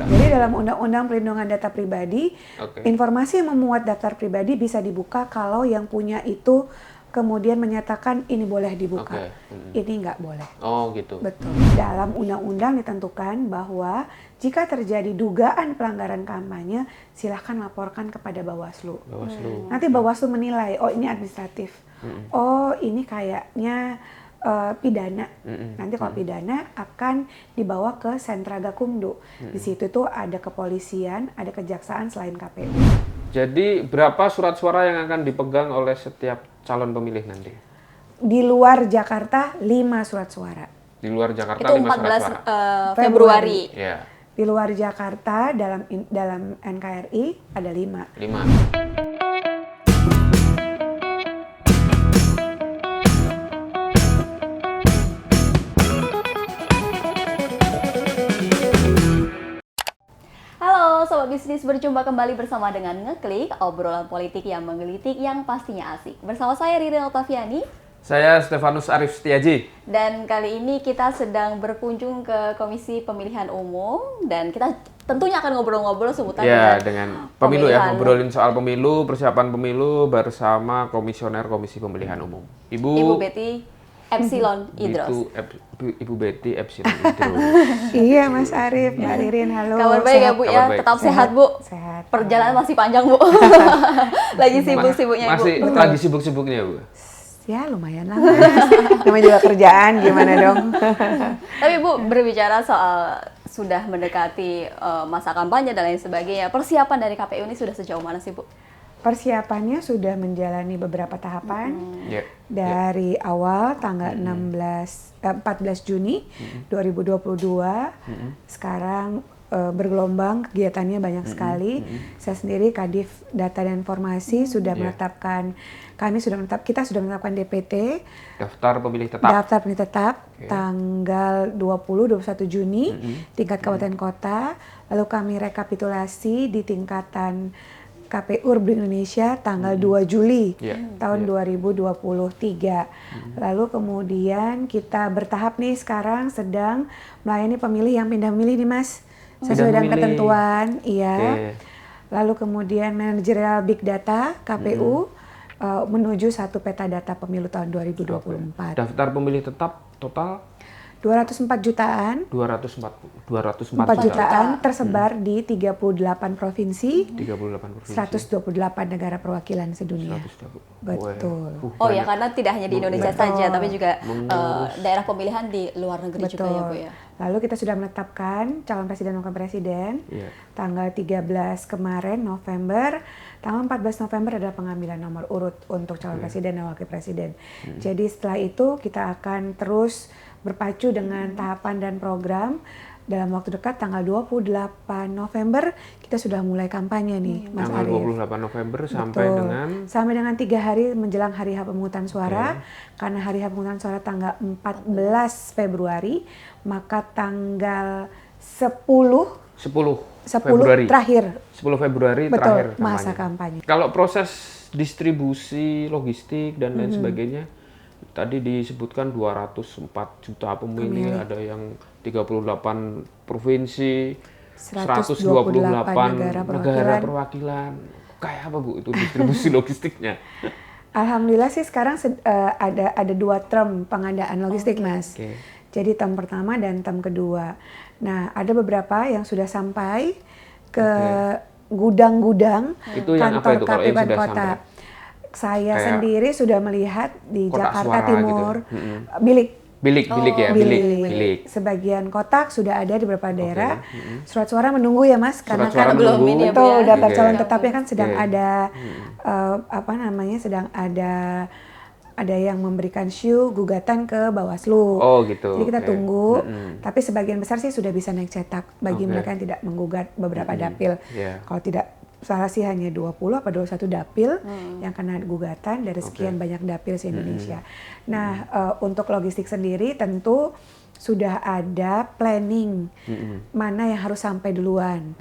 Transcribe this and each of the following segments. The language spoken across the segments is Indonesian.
undang-undang? Jadi dalam Undang-Undang Perlindungan Data Pribadi, informasi yang memuat daftar pribadi bisa dibuka kalau yang punya itu kemudian menyatakan ini boleh dibuka, ini nggak boleh. Oh gitu. Betul. Dalam undang-undang ditentukan bahwa jika terjadi dugaan pelanggaran kampanye, silahkan laporkan kepada Bawaslu. Nanti Bawaslu menilai, oh ini administratif, oh ini kayaknya pidana. Nanti kalau pidana akan dibawa ke Sentra Gakumdu. Di situ tuh ada kepolisian, ada kejaksaan selain KPU. Jadi berapa surat suara yang akan dipegang oleh setiap calon pemilih nanti? Di luar Jakarta 5 surat suara. Di luar Jakarta itu 5 surat suara. 14 Februari. Ya. Di luar Jakarta dalam NKRI ada 5. 5. Sobat Bisnis, berjumpa kembali bersama dengan Ngeklik, obrolan politik yang menggelitik yang pastinya asik. Bersama saya Ririn Oktaviani. Saya Stefanus Arif Setiaji. Dan kali ini kita sedang berkunjung ke Komisi Pemilihan Umum dan kita tentunya akan ngobrol-ngobrol seputar dengan pemilu ya, ngobrolin soal pemilu, persiapan pemilu bersama Komisioner Komisi Pemilihan Umum. Ibu Betty Epsilon Idros. Ibu Betty Epsilon Idros. Iya Mas Arif, Mbak Ririn, halo. Kabar baik ya Bu ya, tetap sehat Bu. Sehat. Perjalanan masih panjang Bu. Lagi sibuk-sibuknya Bu. Lagi sibuk-sibuknya Bu. Ya lumayan lah Mas. Namanya juga kerjaan, gimana dong. Tapi Bu, berbicara soal sudah mendekati masa kampanye dan lain sebagainya, persiapan dari KPU ini sudah sejauh mana sih Bu? Persiapannya sudah menjalani beberapa tahapan dari awal tanggal 14 Juni 2022. Sekarang bergelombang, kegiatannya banyak sekali. Saya sendiri Kadif Data dan Informasi sudah menetapkan, kita sudah menetapkan DPT, Daftar Pemilih Tetap. Tanggal 20-21 Juni tingkat kabupaten kota. Lalu kami rekapitulasi di tingkatan KPU Republik Indonesia tanggal 2 Juli tahun 2023. Lalu kemudian kita bertahap nih sekarang sedang melayani pemilih yang pindah memilih nih Mas. Sesuai dengan ketentuan, Lalu kemudian manajerial Big Data KPU menuju satu peta data pemilu tahun 2024. Daftar pemilih tetap total 204 jutaan. 204 jutaan tersebar di 38 provinsi. 128 negara perwakilan sedunia. Betul. Oh ya, karena tidak hanya di Indonesia saja, tapi juga daerah pemilihan di luar negeri juga ya Bu ya. Lalu kita sudah menetapkan calon presiden dan wakil presiden tanggal 13 kemarin November. Tanggal 14 November adalah pengambilan nomor urut untuk calon presiden dan wakil presiden. Jadi setelah itu kita akan terus berpacu dengan tahapan dan program. Dalam waktu dekat tanggal 28 November kita sudah mulai kampanye nih Mas Arif. Tanggal 28 November sampai dengan 3 hari menjelang hari H pemungutan suara. Karena hari H pemungutan suara tanggal 14 Februari, maka tanggal 10 Februari terakhir. 10 Februari betul, terakhir masa kampanye. Kalau proses distribusi logistik dan lain sebagainya, tadi disebutkan 204 juta pemilih, ada yang 38 provinsi, 128 negara perwakilan. Kayak apa Bu itu distribusi logistiknya? Alhamdulillah sih sekarang ada 2 term pengadaan logistik Mas. Jadi term pertama dan term kedua. Nah ada beberapa yang sudah sampai ke gudang-gudang kantor KPU Kota. Saya sendiri sudah melihat di Jakarta Timur, gitu. Bilik. Sebagian kotak sudah ada di beberapa daerah. Surat suara menunggu ya Mas, karena kan belum ini betul daftar calon tetapnya kan sedang ada sedang ada yang memberikan gugatan ke Bawaslu. Oh gitu. Jadi kita tunggu. Tapi sebagian besar sih sudah bisa naik cetak bagi mereka yang tidak menggugat beberapa dapil. Kalau tidak salah sih hanya 20 apa 21 dapil yang kena gugatan dari sekian banyak dapil se-Indonesia. Nah, untuk logistik sendiri tentu sudah ada planning mana yang harus sampai duluan.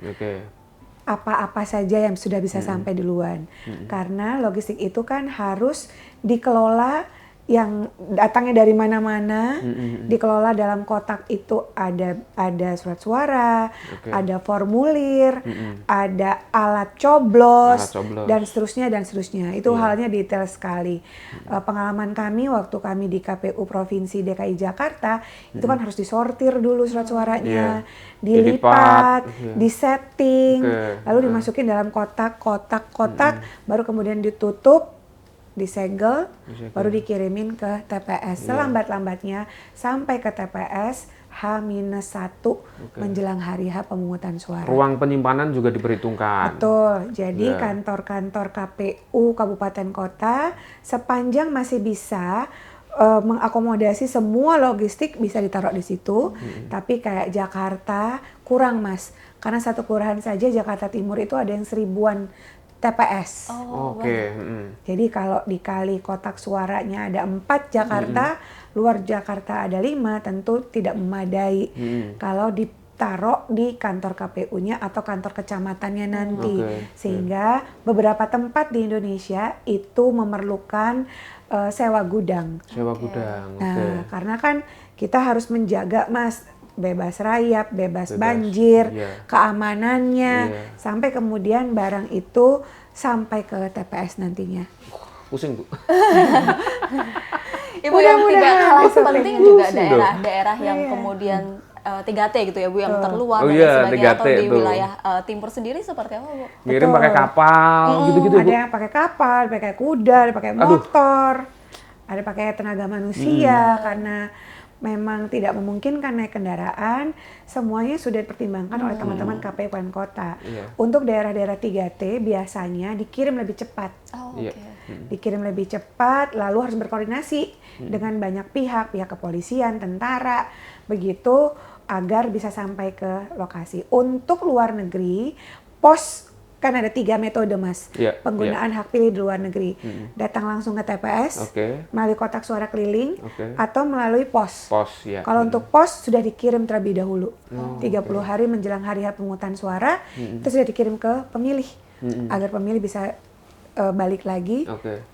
Apa-apa saja yang sudah bisa sampai duluan. Karena logistik itu kan harus dikelola yang datangnya dari mana-mana, dikelola dalam kotak itu ada surat suara, ada formulir, ada alat coblos, dan seterusnya. Itu halnya detail sekali. Pengalaman kami waktu kami di KPU Provinsi DKI Jakarta, itu kan harus disortir dulu surat suaranya, dilipat, disetting, lalu dimasukin dalam kotak, baru kemudian ditutup, disegel, baru dikirimin ke TPS. Selambat-lambatnya sampai ke TPS H-1 menjelang hari H pemungutan suara. Ruang penyimpanan juga diperhitungkan. Betul. Jadi kantor-kantor KPU kabupaten kota sepanjang masih bisa mengakomodasi semua logistik bisa ditaruh di situ. Tapi kayak Jakarta kurang, Mas. Karena satu kelurahan saja Jakarta Timur itu ada yang 1000-an TPS. Jadi kalau dikali kotak suaranya ada 4 Jakarta, luar Jakarta ada 5, tentu tidak memadai. Kalau ditaruh di kantor KPU-nya atau kantor kecamatannya nanti. Sehingga beberapa tempat di Indonesia itu memerlukan sewa gudang. Nah, karena kan kita harus menjaga, Mas, bebas rayap, bebas banjir, keamanannya, sampai kemudian barang itu sampai ke TPS nantinya. Pusing, Bu. Ibu, yang tidak kalah penting juga daerah-daerah yang kemudian 3T gitu ya Bu, yang terluar dan sebagainya, atau di wilayah timur sendiri seperti apa Bu? Ngirim pakai kapal, gitu-gitu Bu. Ada yang pakai kapal, pakai kuda, pakai motor, ada pakai tenaga manusia, karena memang tidak memungkinkan naik kendaraan, semuanya sudah dipertimbangkan oleh teman-teman KPU Kabupaten Kota. Untuk daerah-daerah 3T biasanya dikirim lebih cepat. Dikirim lebih cepat, lalu harus berkoordinasi dengan banyak pihak kepolisian, tentara, begitu agar bisa sampai ke lokasi. Untuk luar negeri, pos kan ada 3 metode, Mas, penggunaan hak pilih di luar negeri. Datang langsung ke TPS, melalui kotak suara keliling, atau melalui pos. Kalau untuk pos sudah dikirim terlebih dahulu, 30 hari menjelang hari pemungutan suara, itu sudah dikirim ke pemilih, agar pemilih bisa balik lagi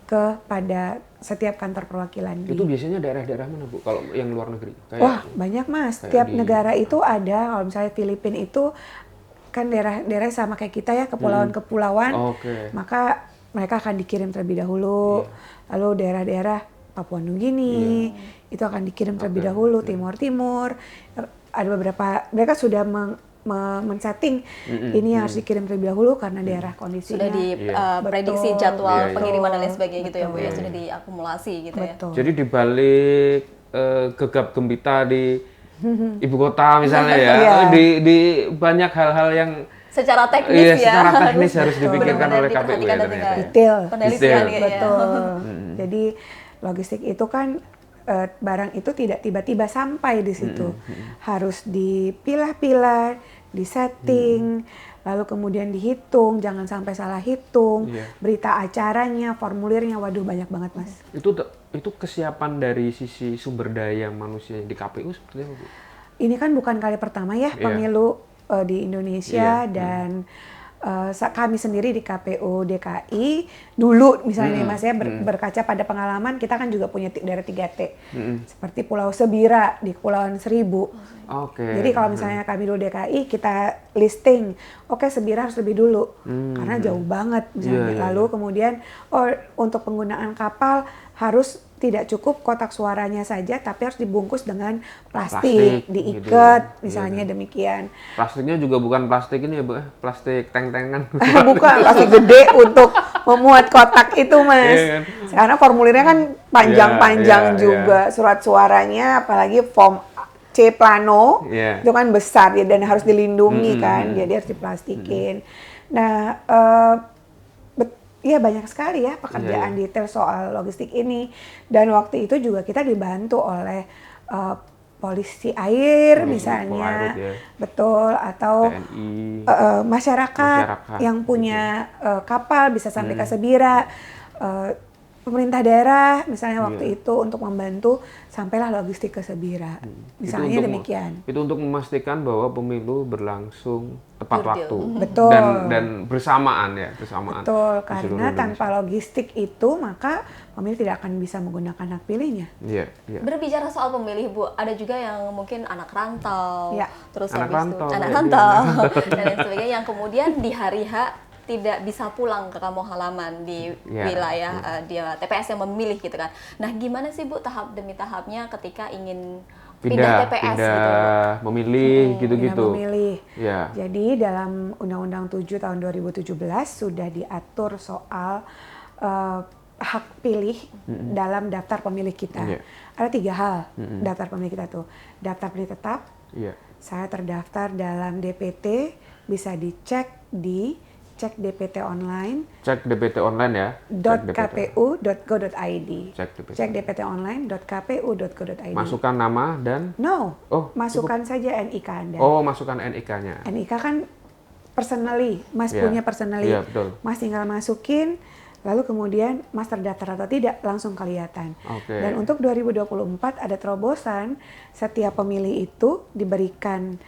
kepada setiap kantor perwakilan. Itu biasanya daerah-daerah mana Bu, kalau yang luar negeri? Wah, banyak, Mas. Setiap negara itu ada. Kalau misalnya Filipina itu kan daerah sama kayak kita ya, kepulauan-kepulauan, maka mereka akan dikirim terlebih dahulu. Lalu daerah-daerah Papua Nugini itu akan dikirim terlebih dahulu, Timur. Ada beberapa, mereka sudah men-setting ini harus dikirim terlebih dahulu karena daerah kondisinya sudah diprediksi jadwal pengiriman dan lain sebagainya gitu ya Bu, ya sudah diakumulasi gitu ya. Jadi dibalik gegap gempita di ibu kota misalnya ya, di banyak hal-hal yang secara teknis secara teknis harus dipikirkan oleh KPU ya ternyata. Detail. Betul. Jadi logistik itu kan barang itu tidak tiba-tiba sampai di situ. Harus dipilah-pilah, disetting, lalu kemudian dihitung, jangan sampai salah hitung, berita acaranya, formulirnya, waduh banyak banget, Mas. Itu kesiapan dari sisi sumber daya manusia di KPU seperti apa, Bu? Ini kan bukan kali pertama ya pemilu di Indonesia, dan kami sendiri di KPU DKI dulu misalnya Mas ya, berkaca pada pengalaman, kita kan juga punya daerah 3T seperti Pulau Sebira di Kepulauan Seribu. Jadi kalau misalnya kami dulu DKI, kita listing, Sebira harus lebih dulu karena jauh banget misalnya. Lalu kemudian untuk penggunaan kapal harus tidak cukup kotak suaranya saja, tapi harus dibungkus dengan plastik diikat gitu. Misalnya demikian. Plastiknya juga bukan plastik ini ya Bu, plastik teng-tengan. Bukan, plastik gede untuk memuat kotak itu, Mas. Karena formulirnya kan panjang-panjang juga, surat suaranya, apalagi form C plano, itu kan besar ya, dan harus dilindungi kan, jadi harus diplastikin. Nah, banyak sekali ya pekerjaan detail soal logistik ini. Dan waktu itu juga kita dibantu oleh polisi air misalnya, betul, atau masyarakat yang punya kapal bisa sampai ke Sebira. pemerintah daerah misalnya waktu itu untuk membantu sampailah logistik ke Sebira. Misalnya demikian. Itu untuk memastikan bahwa pemilu berlangsung tepat waktu. Betul. Dan bersamaan ya, bersamaan. Betul, karena tanpa logistik itu maka pemilih tidak akan bisa menggunakan hak pilihnya. Iya, iya. Berbicara soal pemilih, Bu, ada juga yang mungkin anak rantau, terus anak rantau, dan lain sebagainya yang kemudian di hari H tidak bisa pulang ke kampung halaman di wilayah dia TPS yang memilih gitu kan. Nah, gimana sih Bu tahap demi tahapnya ketika ingin pindah TPS gitu, memilih gitu-gitu. Memilih. Ya. Jadi dalam Undang-Undang 7 tahun 2017 sudah diatur soal hak pilih dalam daftar pemilih kita. Ada 3 hal daftar pemilih kita tuh. Daftar pemilih tetap. Saya terdaftar dalam DPT, bisa dicek di cek DPT online. Cek DPT online ya. .kpu.go.id. Cek DPT online.kpu.go.id. Masukkan nama dan? Masukkan saja NIK Anda. Masukkan NIK-nya. NIK kan personally, Mas punya personally. Iya, betul. Mas tinggal masukin, lalu kemudian Mas terdaftar atau tidak langsung kelihatan. Dan untuk 2024 ada terobosan, setiap pemilih itu diberikan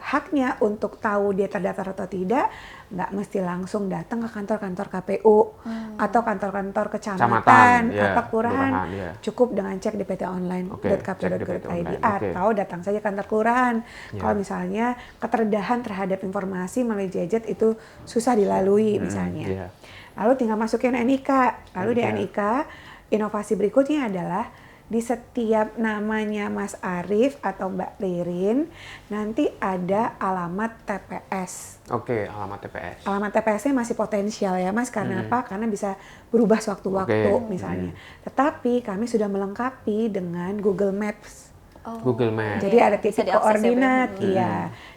haknya untuk tahu dia terdaftar atau tidak, nggak mesti langsung datang ke kantor-kantor KPU atau kantor-kantor kecamatan atau kelurahan. Cukup dengan cek DPT online.kpu.go.id atau datang saja kantor kelurahan. Kalau misalnya keterdahan terhadap informasi melalui gadget itu susah dilalui misalnya. Lalu tinggal masukin NIK. Lalu di NIK inovasi berikutnya adalah di setiap namanya Mas Arief atau Mbak Ririn nanti ada alamat TPS. Alamat TPS. Alamat TPS-nya masih potensial ya Mas, karena apa? Karena bisa berubah sewaktu-waktu misalnya. Tetapi kami sudah melengkapi dengan Google Maps. Google Maps. Jadi ada titik koordinat,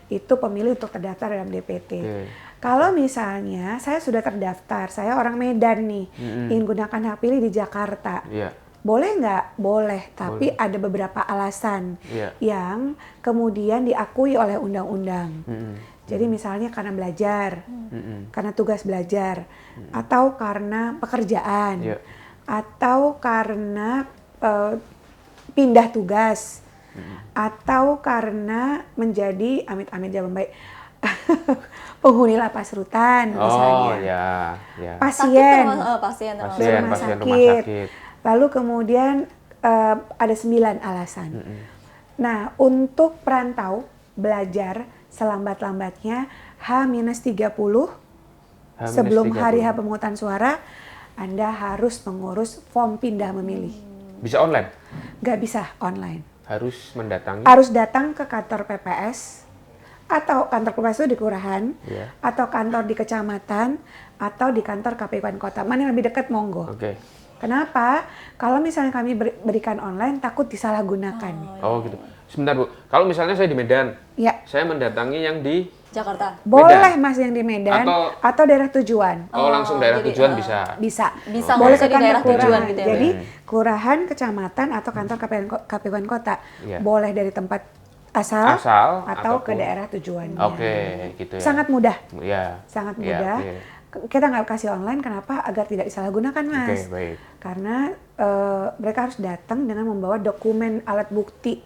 itu pemilih untuk terdaftar dalam DPT. Kalau misalnya saya sudah terdaftar, saya orang Medan nih, ingin gunakan hak pilih di Jakarta. Boleh nggak? Boleh, tapi ada beberapa alasan yang kemudian diakui oleh undang-undang. Jadi misalnya karena belajar, karena tugas belajar, atau karena pekerjaan, atau karena pindah tugas, atau karena menjadi amit-amit jalan baik penghuni lapas rutan misalnya, pasien rumah sakit. Lalu kemudian ada 9 alasan. Nah, untuk perantau belajar selambat-lambatnya H-30 sebelum hari H pemungutan suara, Anda harus mengurus form pindah memilih. Bisa online? Nggak bisa online. Harus mendatangi? Harus datang ke kantor PPS, atau kantor PPS itu di kelurahan, atau kantor di kecamatan, atau di kantor KPU Kota. Mana yang lebih dekat, monggo. Kenapa? Kalau misalnya kami berikan online, takut disalahgunakan. Gitu. Sebentar Bu, kalau misalnya saya di Medan, saya mendatangi yang di Jakarta. Boleh Mas yang di Medan atau daerah tujuan. Langsung daerah tujuan bisa. Bisa. Boleh ke daerah tujuan gitu ya. Jadi kelurahan, kecamatan atau kantor KPU Kota. Boleh dari tempat asal atau ke daerah tujuannya. Gitu ya. Sangat mudah. Sangat mudah. Kita nggak kasih online, kenapa? Agar tidak disalahgunakan, Mas. Karena mereka harus datang dengan membawa dokumen alat bukti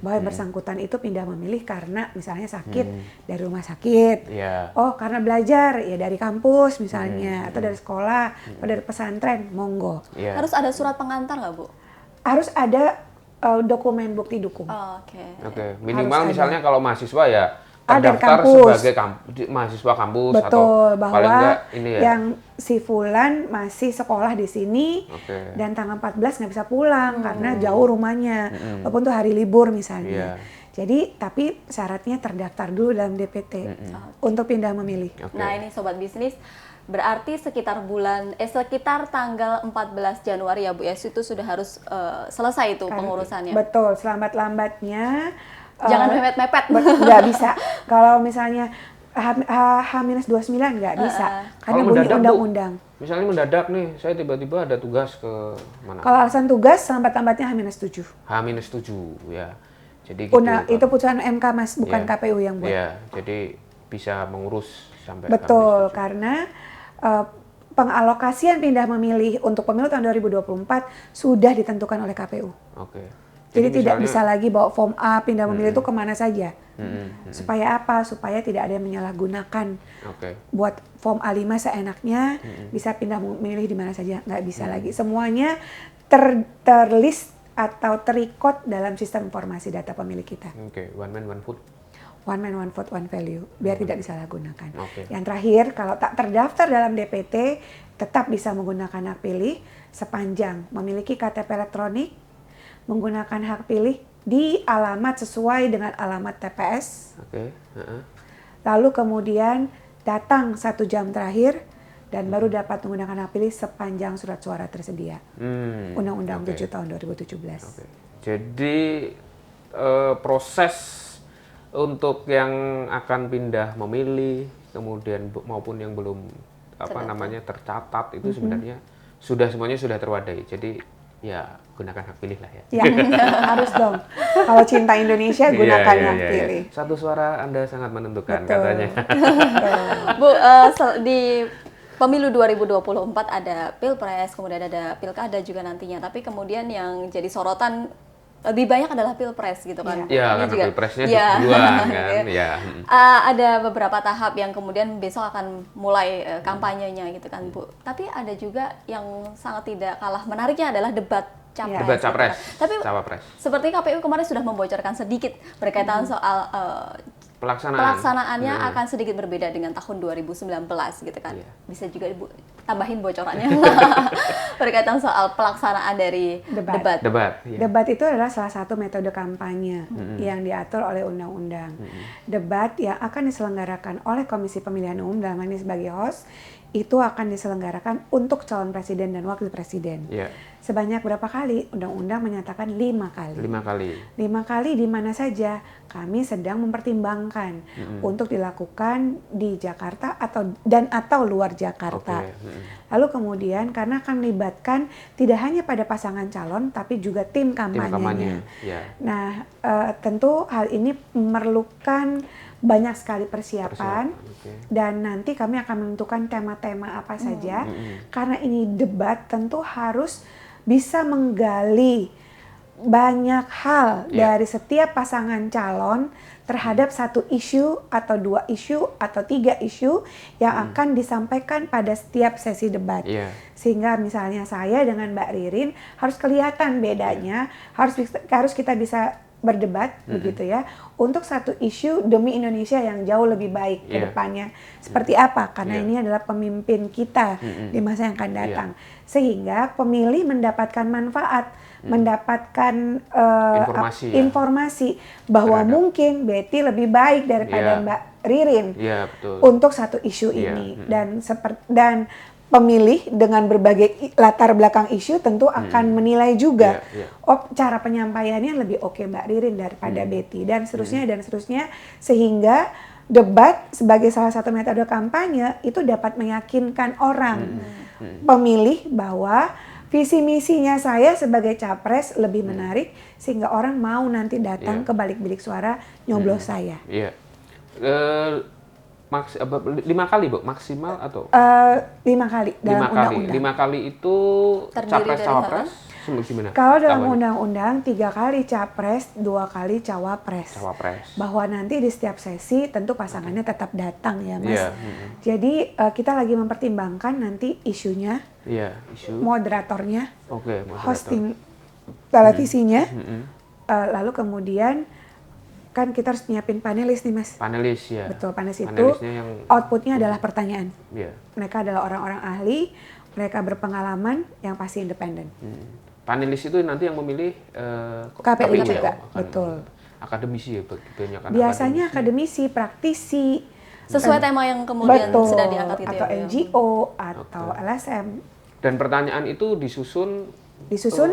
bahwa yang bersangkutan itu pindah memilih karena misalnya sakit dari rumah sakit, karena belajar ya dari kampus misalnya, atau dari sekolah, atau dari pesantren, monggo. Harus ada surat pengantar nggak Bu? Harus ada dokumen bukti dukung. Minimal misalnya kalau mahasiswa ya terdaftar sebagai mahasiswa kampus. Betul, atau bahwa paling enggak ini ya, yang si Fulan masih sekolah di sini dan tanggal 14 nggak bisa pulang karena jauh rumahnya, walaupun tuh hari libur misalnya. Jadi tapi syaratnya terdaftar dulu dalam DPT untuk pindah memilih. Nah ini Sobat Bisnis, berarti sekitar tanggal 14 Januari ya Bu ya, itu sudah harus selesai itu pengurusannya. Betul, selambat-lambatnya. Jangan mepet-mepet. Nggak bisa. Kalau misalnya H-29 nggak bisa. Karena bunyi undang-undang. Misalnya mendadak nih, saya tiba-tiba ada tugas ke mana? Kalau alasan tugas, selambat-lambatnya H-7. H-7, ya. Jadi gitu. Itu putusan MK, Mas, bukan KPU yang buat. Jadi bisa mengurus sampai Betul, karena pengalokasian pindah memilih untuk pemilu tahun 2024 sudah ditentukan oleh KPU. Oke. Jadi tidak bisa lagi bawa form A pindah memilih itu kemana saja. Supaya apa? Supaya tidak ada yang menyalahgunakan. Buat form A5 seenaknya bisa pindah memilih di mana saja, nggak bisa lagi. Semuanya terlist atau terrecord dalam sistem informasi data pemilih kita. One man, one vote. One man, one vote, one value, biar tidak disalahgunakan. Yang terakhir, kalau tak terdaftar dalam DPT, tetap bisa menggunakan hak pilih sepanjang memiliki KTP elektronik, menggunakan hak pilih di alamat sesuai dengan alamat TPS. Lalu kemudian datang 1 jam terakhir dan baru dapat menggunakan hak pilih sepanjang surat suara tersedia. Undang-Undang 7 tahun 2017. Jadi proses untuk yang akan pindah memilih, kemudian maupun yang belum tercatat itu sebenarnya semuanya sudah terwadai. Jadi ya gunakan hak pilih lah ya. Ya, harus dong. Kalau cinta Indonesia gunakan hak pilih. Satu suara Anda sangat menentukan katanya. Bu, di Pemilu 2024 ada Pilpres, kemudian ada Pilkada juga nantinya. Tapi kemudian yang jadi sorotan lebih banyak adalah Pilpres gitu kan. Iya, karena juga, Pilpresnya duluan kan. Ada beberapa tahap yang kemudian besok akan mulai kampanyenya gitu kan, Bu. Tapi ada juga yang sangat tidak kalah menariknya adalah debat capres. Debat capres. Gitu kan. Tapi Cawapres. Seperti KPU kemarin sudah membocorkan sedikit berkaitan soal pelaksanaannya akan sedikit berbeda dengan tahun 2019 gitu kan. Bisa juga Ibu tambahin bocorannya berkaitan soal pelaksanaan dari debat. Debat itu adalah salah satu metode kampanye yang diatur oleh undang-undang. Debat yang akan diselenggarakan oleh Komisi Pemilihan Umum dalam hal ini sebagai host itu akan diselenggarakan untuk calon presiden dan wakil presiden. Sebanyak berapa kali? Undang-undang menyatakan 5 kali. 5 kali. 5 kali di mana saja kami sedang mempertimbangkan untuk dilakukan di Jakarta atau luar Jakarta. Lalu kemudian karena akan melibatkan tidak hanya pada pasangan calon tapi juga tim kampanyenya. Nah, tentu hal ini memerlukan banyak sekali persiapan. Dan nanti kami akan menentukan tema-tema apa saja. Karena ini debat tentu harus bisa menggali banyak hal dari setiap pasangan calon terhadap satu isu atau 2 isu atau 3 isu yang akan disampaikan pada setiap sesi debat. Sehingga misalnya saya dengan Mbak Ririn harus kelihatan bedanya, harus kita bisa berdebat begitu ya untuk satu isu demi Indonesia yang jauh lebih baik ke depannya. Seperti apa? Karena ini adalah pemimpin kita di masa yang akan datang. Sehingga pemilih mendapatkan manfaat, mendapatkan informasi bahwa mungkin Betty lebih baik daripada Mbak Ririn untuk satu isu ini. Dan pemilih dengan berbagai latar belakang isu tentu akan menilai juga cara penyampaiannya lebih oke Mbak Ririn daripada Betty dan seterusnya sehingga debat sebagai salah satu metode kampanye itu dapat meyakinkan orang pemilih bahwa visi misinya saya sebagai capres lebih menarik sehingga orang mau nanti datang ke balik bilik suara nyoblos saya. 5 kali, Bu, maksimal atau? 5 kali dalam undang-undang. 5 kali itu capres cawapres? Gimana? Kalau dalam undang-undang 3 kali capres, 2 kali cawapres. Bahwa nanti di setiap sesi tentu pasangannya tetap datang ya, Mas. Jadi kita lagi mempertimbangkan nanti isunya, moderatornya, hosting televisinya, lalu kemudian kan kita harus nyiapin panelis nih, Mas. Panelis Betul, panelis itu outputnya adalah pertanyaan. Mereka adalah orang-orang ahli, mereka berpengalaman, yang pasti independen. Panelis itu nanti yang memilih KPU juga, betul. Akademisi ya, banyak kan. Biasanya akademisi, praktisi. Sesuai tema yang kemudian sedang diangkat gitu atau NGO, atau LSM. Dan pertanyaan itu disusun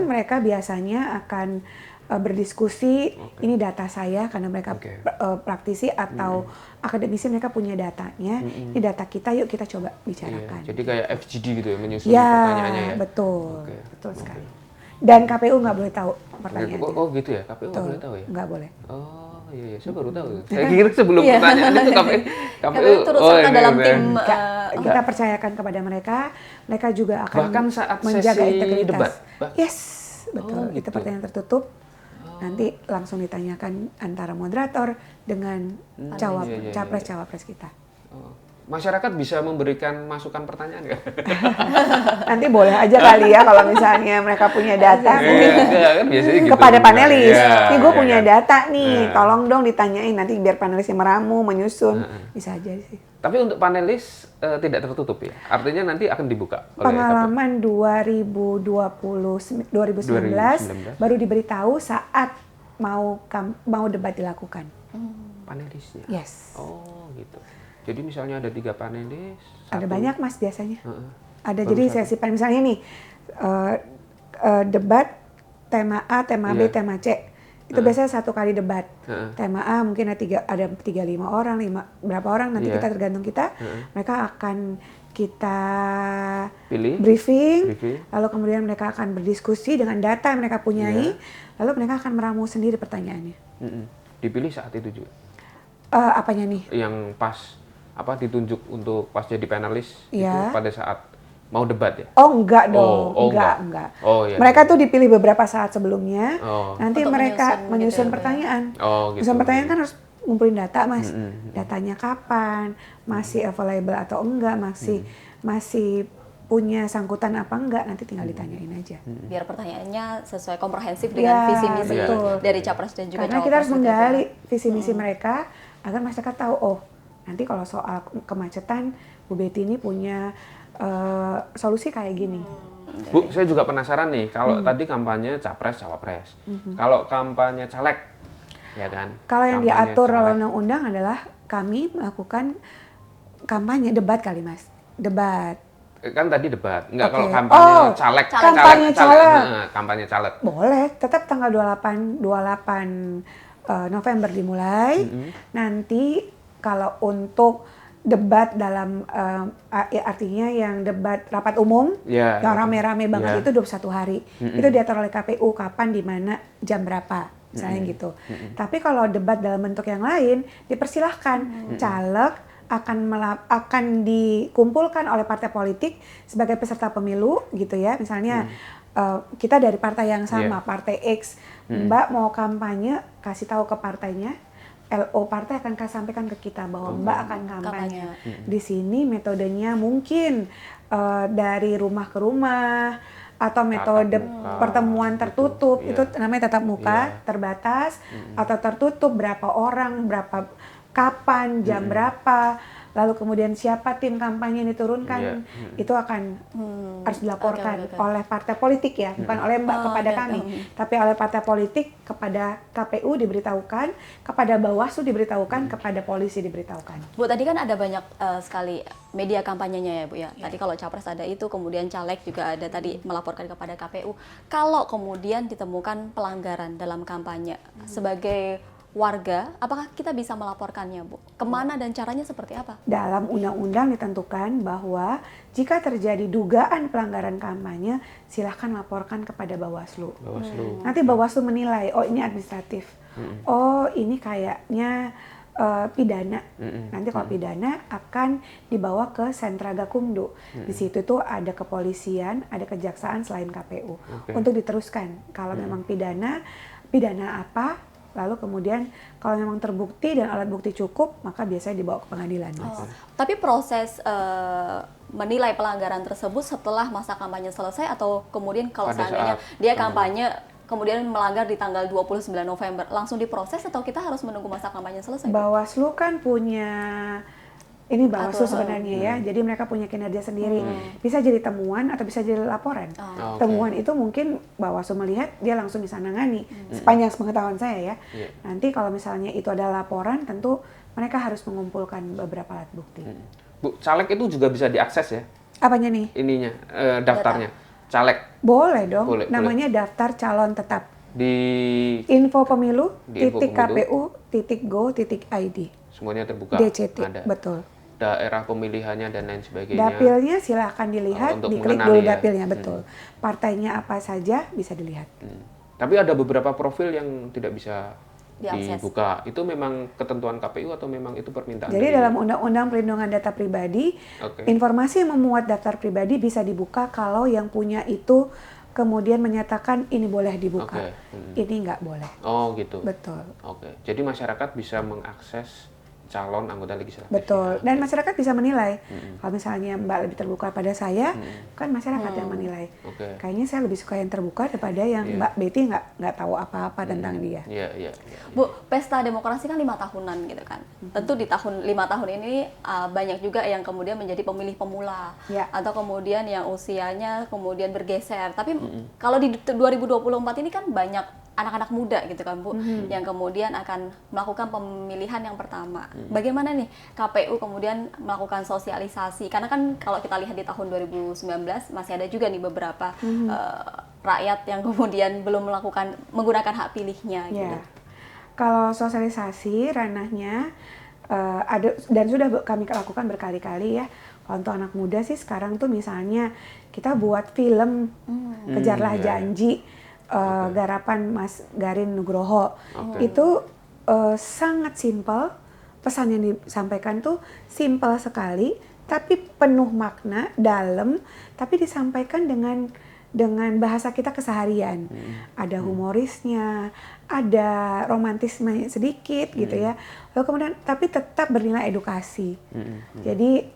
mereka biasanya akan berdiskusi, ini data saya karena mereka praktisi atau akademisi, mereka punya datanya, ini data kita, yuk kita coba bicarakan. Jadi kayak FGD gitu ya, menyusun pertanyaannya ya? Betul, betul sekali. Dan KPU nggak boleh tahu pertanyaan itu. Oh gitu ya, KPU nggak boleh tahu ya? Nggak boleh. Oh iya, saya baru tahu. Saya kira sebelum pertanyaan itu KPU turut serta dalam tim. Kita percayakan kepada mereka, mereka juga akan bahkan saat menjaga sesi integritas. debat. Yes, betul. Gitu. Itu pertanyaan tertutup. Nanti langsung ditanyakan antara moderator dengan capres cawapres kita. Masyarakat bisa memberikan masukan pertanyaan nggak? Nanti boleh aja kali ya kalau misalnya mereka punya data mungkin kan biasanya gitu. kepada panelis. Ya, Nih gue punya data nih, tolong dong ditanyain nanti biar panelisnya meramu, menyusun. Bisa aja sih. Tapi untuk panelis tidak tertutup ya? Artinya nanti akan dibuka oleh Pengalaman 2019 baru diberitahu saat mau debat dilakukan. panelisnya? Yes. Oh gitu. Jadi misalnya ada 3 panelis. Ada banyak mas biasanya. Ada Baru jadi satu. sesi misalnya nih debat tema A, tema B, tema C. Itu biasanya 1 kali debat. Tema A mungkin ada 35 orang, berapa orang nanti kita tergantung kita. Mereka akan kita briefing, lalu kemudian mereka akan berdiskusi dengan data yang mereka punyai, lalu mereka akan meramu sendiri pertanyaannya. Dipilih saat itu juga? Apanya nih? Yang pas ditunjuk untuk pas jadi panelis itu Iya. pada saat mau debat ya? Oh enggak dong, enggak. Oh iya. Mereka tuh dipilih beberapa saat sebelumnya, nanti Untuk mereka gitu menyusun ya. pertanyaan. Oh gitu. Menyusun pertanyaan kan harus ngumpulin data mas, datanya kapan, masih available atau enggak, masih punya sangkutan apa enggak, nanti tinggal ditanyain aja. Biar pertanyaannya sesuai komprehensif dengan visi misi dari capres dan juga karena cawapres. kita harus menggali visi misi mereka agar masyarakat tahu, oh nanti kalau soal kemacetan Bu Betty ini punya solusi kayak gini. Bu, saya juga penasaran nih, kalau tadi kampanye capres cawapres, kalau kampanye caleg, ya kan? Kalau yang Kampanye diatur caleg. oleh undang-undang adalah kami melakukan kampanye debat kali mas, debat. Kan tadi debat, enggak kalau Oke. kampanye caleg, Kampanye caleg. Kampanye caleg. Boleh, tetap tanggal 28 November dimulai. Nanti kalau untuk debat dalam artinya yang debat rapat umum Ya, yang rame-rame banget ya. itu 21 hari. Itu diatur oleh KPU kapan, di mana, jam berapa, misalnya gitu. Tapi kalau debat dalam bentuk yang lain dipersilahkan. Caleg akan dikumpulkan oleh partai politik sebagai peserta pemilu gitu ya. Misalnya kita dari partai yang sama, partai X, Mbak mau kampanye, kasih tahu ke partainya. LO partai akan sampaikan ke kita bahwa Mbak akan kampanye. Di sini metodenya mungkin dari rumah ke rumah atau metode pertemuan tertutup, itu namanya tatap muka, terbatas atau tertutup, berapa orang, kapan, jam berapa, lalu kemudian siapa tim kampanye yang diturunkan, itu akan harus dilaporkan oleh partai politik ya, bukan oleh Mbak kepada kami, tapi oleh partai politik kepada KPU diberitahukan, kepada Bawaslu diberitahukan, kepada polisi diberitahukan. Bu, tadi kan ada banyak sekali media kampanyenya ya Bu ya. Tadi kalau capres ada itu, kemudian caleg juga ada tadi melaporkan kepada KPU. Kalau kemudian ditemukan pelanggaran dalam kampanye sebagai warga, apakah kita bisa melaporkannya, Bu? Kemana dan caranya seperti apa? Dalam undang-undang ditentukan bahwa jika terjadi dugaan pelanggaran kampanye, silahkan laporkan kepada Bawaslu. Nanti Bawaslu menilai, oh ini administratif, oh ini kayaknya pidana. Nanti kalau pidana akan dibawa ke Sentra Gakumdu. Di situ tuh ada kepolisian, ada kejaksaan selain KPU untuk diteruskan. Kalau memang pidana apa? Lalu kemudian kalau memang terbukti dan alat bukti cukup, maka biasanya dibawa ke pengadilan. Tapi proses menilai pelanggaran tersebut setelah masa kampanye selesai, atau kemudian kalau seandainya dia kampanye kemudian melanggar di tanggal 29 November, langsung diproses atau kita harus menunggu masa kampanye selesai? Bawaslu kan punya, ini Bawaslu sebenarnya ya, jadi mereka punya kinerja sendiri. Bisa jadi temuan atau bisa jadi laporan. Temuan itu mungkin Bawaslu melihat, dia langsung bisa nangani, sepanjang pengetahuan saya ya. Nanti kalau misalnya itu ada laporan, tentu mereka harus mengumpulkan beberapa alat bukti. Bu, caleg itu juga bisa diakses ya? Apanya nih? Ininya, daftarnya. Caleg. Boleh dong, namanya daftar calon tetap. Di info.pemilu.kpu.go.id. Semuanya terbuka. DCT, ada. betul. Daerah pemilihannya dan lain sebagainya. Dapilnya silahkan dilihat, diklik dulu dapilnya, betul. Partainya apa saja bisa dilihat. Tapi ada beberapa profil yang tidak bisa dibuka. Itu memang ketentuan KPU atau memang itu permintaan? Jadi dalam Undang-Undang Perlindungan Data Pribadi, informasi yang memuat daftar pribadi bisa dibuka kalau yang punya itu kemudian menyatakan ini boleh dibuka, ini nggak boleh. Oh gitu. Betul. Oke. Jadi masyarakat bisa mengakses calon anggota legislatif. Betul. Dan masyarakat bisa menilai. Kalau misalnya Mbak lebih terbuka pada saya, kan masyarakat yang menilai. Kayaknya saya lebih suka yang terbuka daripada yang Mbak Betty nggak tahu apa-apa tentang dia. Iya. Bu, pesta demokrasi kan 5 tahunan gitu kan. Tentu di 5 tahun ini banyak juga yang kemudian menjadi pemilih pemula. Atau kemudian yang usianya kemudian bergeser. Tapi kalau di 2024 ini kan banyak anak-anak muda gitu kan Bu, yang kemudian akan melakukan pemilihan yang pertama. Bagaimana nih KPU kemudian melakukan sosialisasi? Karena kan kalau kita lihat di tahun 2019 masih ada juga nih beberapa rakyat yang kemudian belum menggunakan hak pilihnya. Gitu. Kalau sosialisasi ranahnya ada dan sudah kami lakukan berkali-kali ya. Kalau untuk anak muda sih sekarang tuh misalnya kita buat film Kejarlah Janji. Garapan Mas Garin Nugroho. Itu sangat simpel, pesan yang disampaikan tuh simpel sekali tapi penuh makna, dalam, tapi disampaikan dengan bahasa kita keseharian. Ada humorisnya, ada romantisme sedikit gitu ya. Lalu kemudian tapi tetap bernilai edukasi. Jadi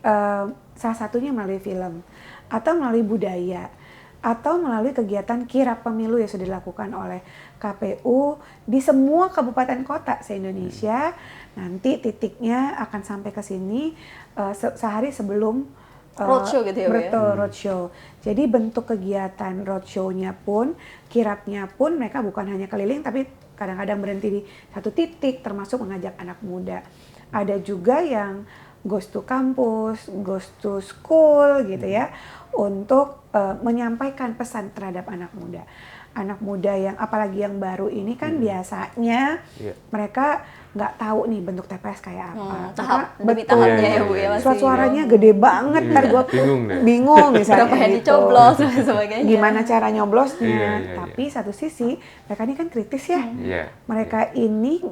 salah satunya melalui film atau melalui budaya, atau melalui kegiatan kirap pemilu yang sudah dilakukan oleh KPU di semua kabupaten kota se-Indonesia. Nanti titiknya akan sampai ke sini sehari sebelum roadshow gitu ya Bu ya? Betul, roadshow. Jadi bentuk kegiatan roadshow-nya pun, kirapnya pun mereka bukan hanya keliling tapi kadang-kadang berhenti di satu titik, termasuk mengajak anak muda. Ada juga yang goes to kampus, goes to school gitu ya, untuk menyampaikan pesan terhadap anak muda. Anak muda yang apalagi yang baru ini kan biasanya mereka nggak tahu nih bentuk TPS kayak apa. Tahap demi tahapnya ya Bu ya. Suaranya gede banget, ntar gue bingung misalnya berapa yang gitu. dicoblos dan sebagainya. Gimana cara nyoblosnya? Tapi satu sisi mereka ini kan kritis ya. Mereka ini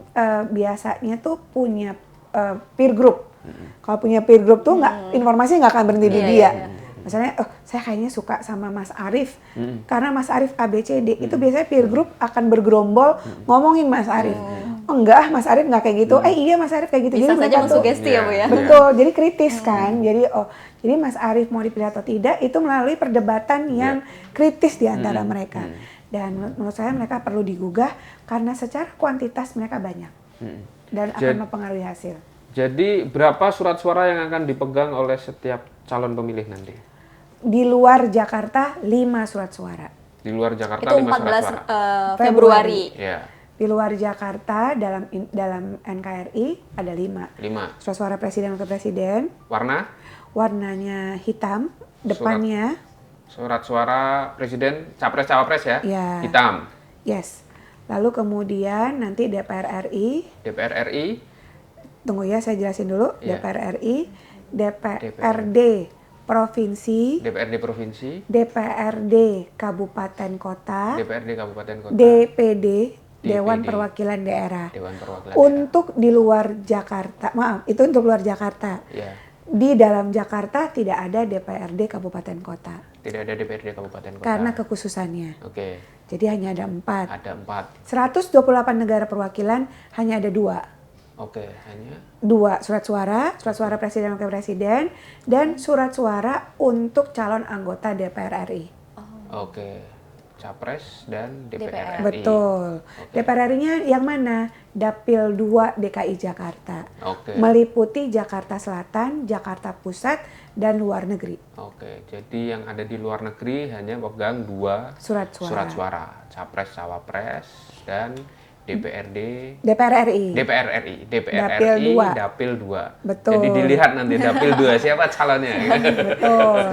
biasanya tuh punya peer group. Kalau punya peer group tuh informasi nggak akan berhenti di dia. Misalnya, saya kayaknya suka sama Mas Arief, karena Mas Arief ABCD, itu biasanya peer group akan bergerombol ngomongin Mas Arief. Oh enggak, Mas Arief nggak kayak gitu. Iya Mas Arief kayak gitu. Bisa jadi saja mensugesti ya Bu ya. Betul, jadi kritis kan. Jadi Mas Arief mau dipilih atau tidak itu melalui perdebatan yang kritis di antara mereka. Dan menurut saya mereka perlu digugah karena secara kuantitas mereka banyak dan akan mempengaruhi hasil. Jadi berapa surat suara yang akan dipegang oleh setiap calon pemilih nanti? Di luar Jakarta 5 surat suara. Di luar Jakarta itu 5 surat suara. 14 Februari. Di luar Jakarta dalam NKRI ada 5. Surat suara presiden dan wakil presiden. Warnanya hitam, depannya. Surat suara presiden, capres cawapres ya? Hitam. Yes. Lalu kemudian nanti DPR RI. Tunggu ya, saya jelasin dulu. DPR RI, DPRD Provinsi, DPRD Kabupaten Kota, DPD, Dewan Perwakilan Daerah. Untuk di luar Jakarta, itu untuk luar Jakarta. Di dalam Jakarta tidak ada DPRD Kabupaten Kota. Tidak ada DPRD Kabupaten Kota. Karena kekhususannya. Jadi hanya ada 4. Ada 4. 128 negara perwakilan hanya ada 2. Hanya 2 surat suara presiden dan wakil presiden, dan surat suara untuk calon anggota DPR RI. Capres dan DPR RI. Betul. DPR RI-nya yang mana? Dapil 2 DKI Jakarta. Meliputi Jakarta Selatan, Jakarta Pusat, dan luar negeri. Jadi yang ada di luar negeri hanya pegang 2 surat suara. Capres, cawapres, dan DPR RI, Dapil 2. Dapil 2. Betul. Jadi dilihat nanti Dapil 2 siapa calonnya. Betul.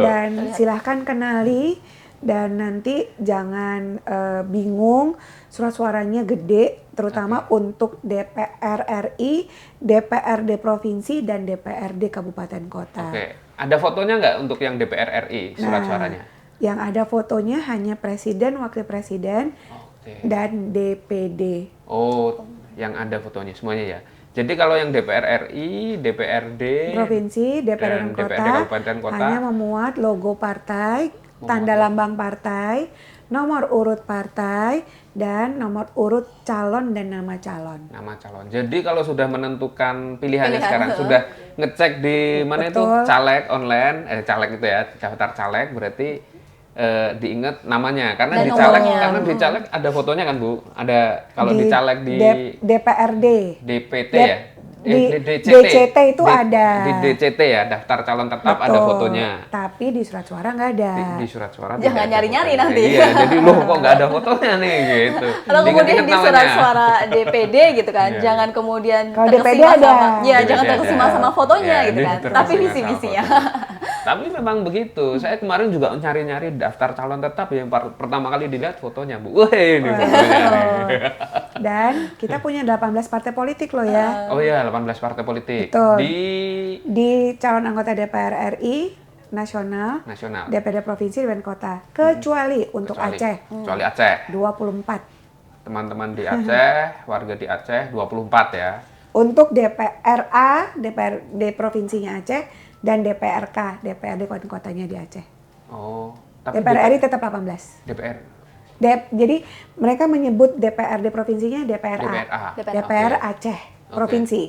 Dan silahkan kenali, dan nanti jangan bingung, surat suaranya gede, terutama untuk DPR RI, DPRD Provinsi, dan DPRD Kabupaten Kota. Ada fotonya nggak untuk yang DPR RI surat suaranya? Yang ada fotonya hanya presiden, wakil presiden, dan DPD. Oh, yang ada fotonya semuanya ya. Jadi kalau yang DPR RI, DPRD, Provinsi, DPRD dan DPRD Kota, Kabupaten Kota hanya memuat logo partai, tanda lambang partai, nomor urut partai, dan nomor urut calon dan nama calon. nama calon. Jadi kalau sudah menentukan pilihannya Pilihan, sekarang, sudah ngecek di mana itu Betul. caleg online, caleg itu ya, daftar caleg berarti diingat namanya karena Dan di caleg nomornya. ada fotonya kan Bu, ada kalau di caleg di DPRD. DPT Dep- ya, di DCT. DCT itu ada. Di DCT ya, daftar calon tetap ada Betul. fotonya. Tapi di surat suara nggak ada. Di surat suara Jangan tidak ada nyari-nyari fotonya. nanti. Iya, jadi loh kok nggak ada fotonya nih gitu. Kalau kemudian Diinget-inget di surat namanya. suara DPD gitu kan, Iya. jangan kemudian Kalau DPD terkesima ada. sama, ya DPD jangan terkesima ada. sama fotonya Ya, gitu dia kan. terkesima Tapi sama visi-misinya. fotonya. Tapi memang begitu. Saya kemarin juga nyari-nyari daftar calon tetap yang pertama kali dilihat fotonya, Bu. Wah, ini fotonya. Dan kita punya 18 partai politik loh ya. Oh iya, 18 partai politik. Betul. Di Calon anggota DPR RI nasional, nasional. DPD provinsi dan kota, kecuali untuk Aceh Kecuali Aceh. 24. Teman-teman di Aceh, warga di Aceh 24 ya. Untuk DPRA, DPRD provinsinya Aceh, dan DPRK, DPRD kotanya di Aceh. Oh, tapi DPR RI tetap 18. DPR. Jadi mereka menyebut DPRD provinsinya DPRA. DPR Oke. Aceh Oke. provinsi.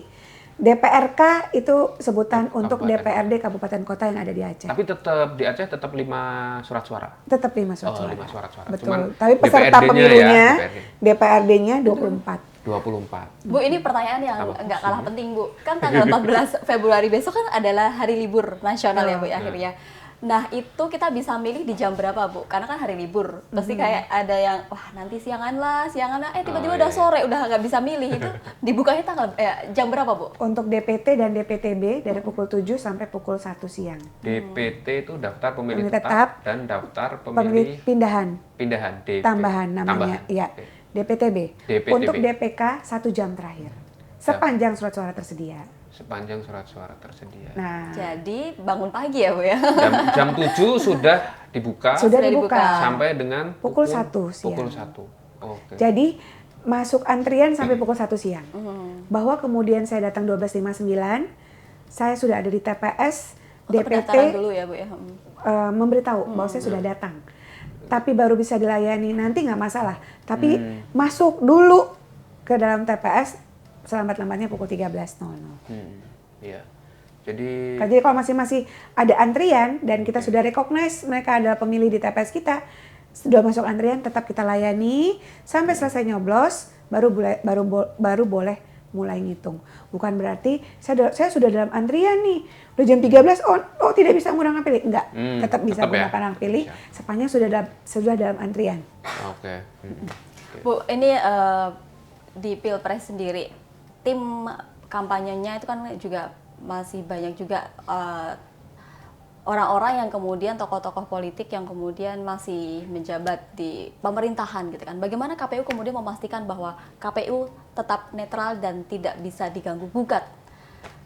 DPRK itu sebutan untuk Kabupaten. DPRD kabupaten kota yang ada di Aceh. Tapi tetap di Aceh tetap 5 surat suara. Tetap 5 surat Oh, suara. 5 surat suara. Betul. Cuman Tapi peserta DPRD-nya pemilunya ya, DPRD-nya 24. 24. Bu, ini pertanyaan yang Apa? nggak kalah penting, Bu. Kan tanggal 14 Februari besok kan adalah hari libur nasional ya, Bu, ya, akhirnya. Nah, itu kita bisa milih di jam berapa, Bu? Karena kan hari libur. Pasti kayak ada yang, wah nanti siangan lah, tiba-tiba udah sore, udah nggak bisa milih. Itu dibukanya tanggal, jam berapa, Bu? Untuk DPT dan DPTB dari pukul 7 sampai pukul 1 siang. DPT itu daftar pemilih Pemilih tetap, tetap, dan daftar Pemilih pemilih pindahan, pindahan tambahan namanya. Iya. Oke. DPTB. DPTB. Untuk DPK 1 jam terakhir. Sepanjang surat suara tersedia. Sepanjang surat suara tersedia. Nah, Jadi bangun pagi ya, Bu ya? Jam 7 sudah dibuka sudah Sudah dibuka. dibuka. sampai dengan Pukul 1 siang. Pukul 1. Oke. Jadi masuk antrian sampai pukul 1 siang. Bahwa kemudian saya datang 12.59, saya sudah ada di TPS, Untuk DPT pendaftaran dulu ya, Bu ya? memberitahu bahwa saya sudah datang. Tapi baru bisa dilayani nanti nggak masalah. Tapi masuk dulu ke dalam TPS selambat-lambatnya pukul 13.00. Iya. Jadi Jadi kalau masih ada antrian dan kita sudah recognize mereka adalah pemilih di TPS kita, sudah masuk antrian tetap kita layani sampai selesai nyoblos baru boleh mulai ngitung. Bukan berarti saya sudah dalam antrian nih. Udah jam 13 oh tidak bisa ngurang hak pilih. Enggak, tetap bisa tetap ya? gunakan hak pilih sepanjang sudah dalam antrian. oke. Bu, ini di Pilpres sendiri, tim kampanyenya itu kan juga masih banyak juga orang-orang yang kemudian tokoh-tokoh politik yang kemudian masih menjabat di pemerintahan gitu kan. Bagaimana KPU kemudian memastikan bahwa KPU tetap netral dan tidak bisa diganggu gugat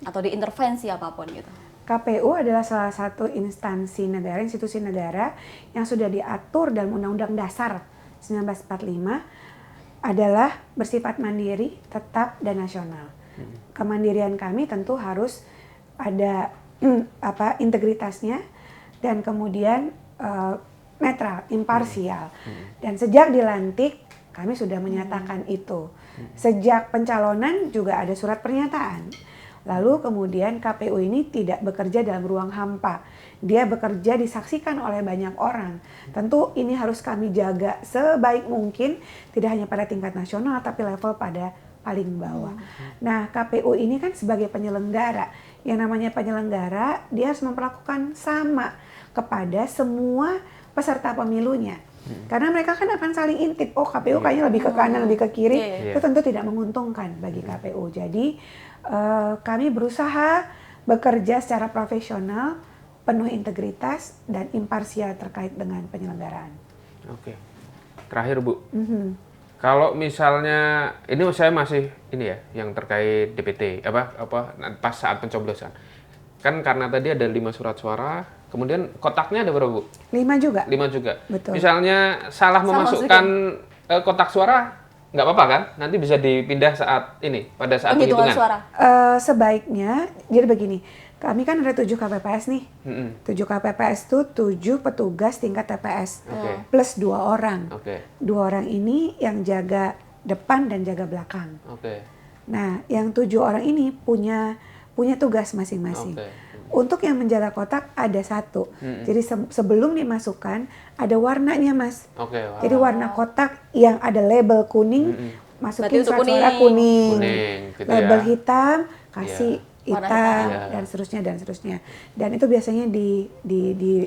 atau diintervensi apapun gitu. KPU adalah salah satu instansi negara, institusi negara yang sudah diatur dalam Undang-Undang Dasar 1945 adalah bersifat mandiri, tetap, dan nasional. Kemandirian kami tentu harus ada integritasnya dan kemudian netral, imparsial. Dan sejak dilantik kami sudah menyatakan itu. Sejak pencalonan juga ada surat pernyataan. Lalu kemudian KPU ini tidak bekerja dalam ruang hampa. Dia bekerja disaksikan oleh banyak orang. Tentu ini harus kami jaga sebaik mungkin, tidak hanya pada tingkat nasional tapi level pada paling bawah. Nah, KPU ini kan sebagai penyelenggara. Yang namanya penyelenggara, dia harus memperlakukan sama kepada semua peserta pemilunya. Karena mereka kan akan saling intip. Oh, KPU kayaknya lebih ke kanan, lebih ke kiri. Itu tentu tidak menguntungkan bagi KPU. Jadi kami berusaha bekerja secara profesional, penuh integritas dan imparsial terkait dengan penyelenggaraan. Oke. Terakhir Bu, kalau misalnya ini saya masih ini ya yang terkait DPT pas saat pencoblosan. Kan karena tadi ada 5 surat suara, kemudian kotaknya ada berapa Bu? 5 juga. 5 juga. Betul. Misalnya salah memasukkan kotak suara nggak apa-apa kan? Nanti bisa dipindah saat ini, pada saat Penghitungan penghitungan. suara. Sebaiknya, jadi begini, kami kan ada 7 KPPS nih. 7 KPPS itu 7 petugas tingkat TPS Oke. plus 2 orang. Oke. 2 orang ini yang jaga depan dan jaga belakang. Oke. Nah, yang 7 orang ini punya tugas masing-masing. Oke. Untuk yang menjaga kotak ada 1. Jadi sebelum dimasukkan ada warnanya, Mas. Oke. Jadi warna kotak yang ada label kuning, masukin Berarti untuk surat suara kuning. Kuning, gitu label ya. hitam kasih Warna hitam hitam. dan seterusnya dan seterusnya. Dan itu biasanya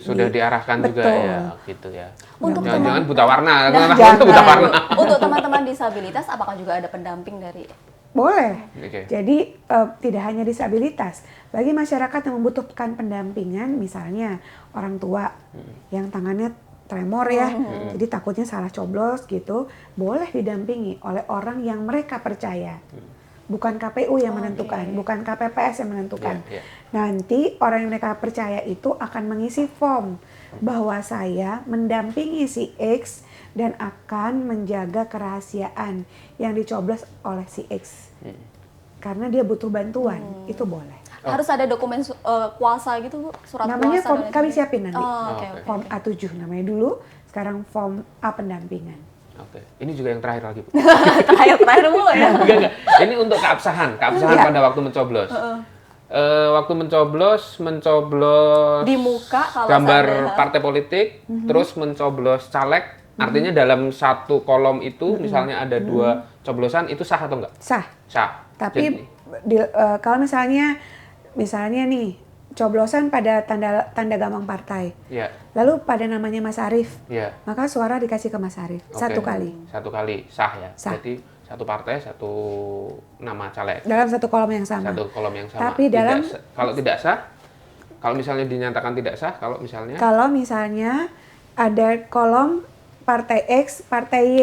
Sudah diarahkan juga betul. ya, gitu ya. Untuk Jangan buta warna, Nah, karena jangan. buta warna. Untuk teman-teman disabilitas, apakah juga ada pendamping dari? Boleh. Oke. Jadi tidak hanya disabilitas, bagi masyarakat yang membutuhkan pendampingan, misalnya orang tua yang tangannya tremor ya, jadi takutnya salah coblos gitu, boleh didampingi oleh orang yang mereka percaya. Bukan KPU yang menentukan, bukan KPPS yang menentukan. Iya, iya. Nanti orang yang mereka percaya itu akan mengisi form bahwa saya mendampingi si X dan akan menjaga kerahasiaan yang dicoblos oleh si X. Karena dia butuh bantuan, itu boleh. Harus ada dokumen kuasa gitu, Bu? Surat Namanya kuasa form, dan lain kami sebagainya? siapin nanti. Oh, oke, Oke. oke. Form A7 namanya dulu, sekarang form A pendampingan. Oke. Ini juga yang terakhir lagi, Bu. Terakhir Bu ya. Enggak. Ini untuk keabsahan Iya. pada waktu mencoblos. Waktu mencoblos Di muka kalau gambar seandainya- partai politik, terus mencoblos caleg. Artinya dalam satu kolom itu, misalnya ada 2 coblosan, itu sah atau enggak? Sah. Sah. Tapi kalau misalnya nih coblosan pada tanda gamang partai, Ya, lalu pada namanya Mas Arief, ya. maka suara dikasih ke Mas Arief Oke. 1 kali Satu kali sah ya. Sah. Berarti satu partai, satu nama caleg. dalam satu kolom yang sama. Satu kolom yang sama. Tapi dalam Kalau tidak sah, kalau misalnya dinyatakan tidak sah, kalau misalnya ada kolom partai X, partai Y,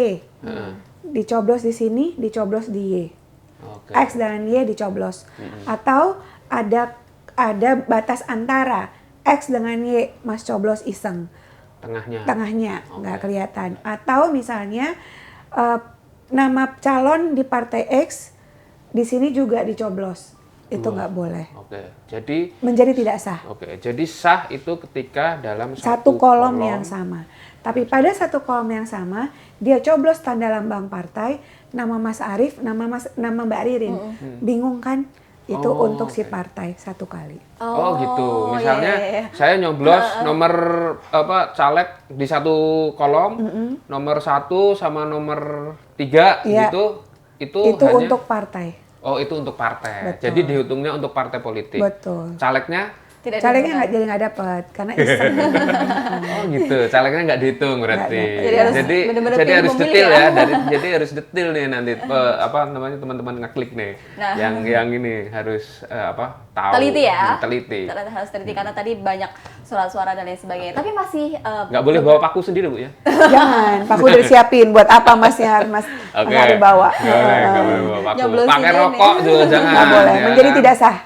dicoblos di sini, dicoblos di Y. Oke. X dan Y dicoblos. Atau ada batas antara X dengan Y, Mas coblos iseng. Tengahnya nggak kelihatan. Atau misalnya nama calon di partai X di sini juga dicoblos. Itu nggak boleh. Oke. Jadi Menjadi tidak sah. Oke, jadi sah itu ketika dalam Satu kolom yang sama. Tapi pada satu kolom yang sama, dia coblos tanda lambang partai, nama Mas Arief, nama Mbak Ririn. Bingung kan? Itu Oh, untuk si oke. partai 1 kali. Oh gitu. Misalnya iya. saya nyoblos nomor caleg di satu kolom, nomor 1 sama nomor 3 Iya. gitu. Itu hanya untuk partai. Oh, itu untuk partai. Betul. Jadi dihitungnya untuk partai politik. Betul. Calegnya Tidak Calegnya didengar. nggak dapat karena iseng. oh gitu. Calegnya nggak dihitung berarti. Nggak Jadi harus benar-benar pilih harus memilih detail ya. ya. Jadi harus detail nih nanti teman-teman ngeklik nih. Nah. Yang ini harus tahu. Teliti ya. Teliti. Harus teliti karena tadi banyak surat-suara dan lain sebagainya. Tapi masih Nggak boleh bawa paku sendiri, Bu ya? Jangan, paku udah siapin buat apa Masnya Mas Oke. hari bawa. Nggak boleh bawa paku. Nyoblosin Pakai ini. rokok juga jangan. Nggak boleh, ya menjadi kan? tidak sah.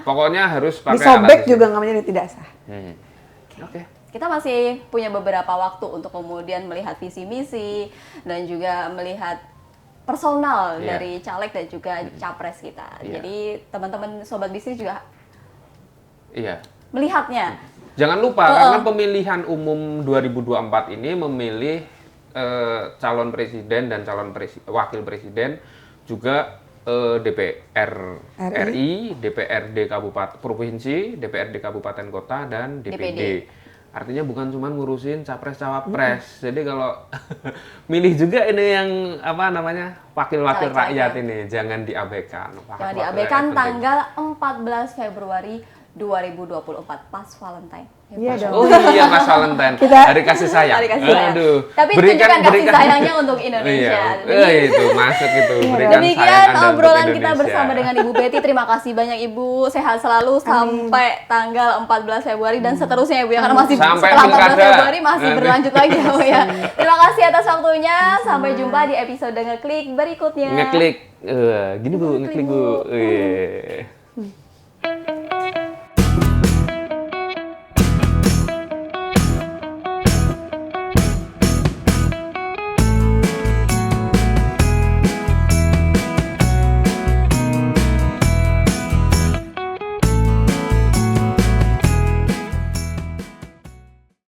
Pokoknya harus pakai Disobek alat juga nggak menjadi tidak sah. Oke. kita masih punya beberapa waktu untuk kemudian melihat visi misi dan juga melihat personal Iya. dari caleg dan juga capres kita. Iya. Jadi teman-teman sobat bisnis juga Iya. melihatnya. Jangan lupa karena pemilihan umum 2024 ini memilih calon presiden dan calon wakil presiden juga DPR RI, DPRD Kabupaten Provinsi, DPRD Kabupaten Kota dan DPD. Artinya bukan cuma ngurusin capres cawapres. Jadi kalau milih juga ini yang wakil-wakil Caleg-caleg rakyat ya. ini jangan diabaikan. Jangan Wakil-wakil diabaikan rakyat penting. tanggal 14 Februari 2024 pas Valentine. Iya dong. Oh iya Mas Valentine, hari kasih sayang. Hari kasih sayang. Aduh. Tapi tunjukkan kasih sayangnya untuk Indonesia. Iya. Itu masuk itu. Berikan sayang Demikian Anda untuk obrolan kita Indonesia. bersama dengan Ibu Betty. Terima kasih banyak Ibu. Sehat selalu sampai tanggal 14 Februari dan seterusnya Ibu ya. Karena masih Sampai setelah 14 pilkada. Februari masih Nanti. berlanjut lagi ya Bu ya. Terima kasih atas waktunya. Sampai jumpa di episode Ngeklik berikutnya. Ngeklik. Gini Bu, Ngeklik, ngeklik Bu. Bu.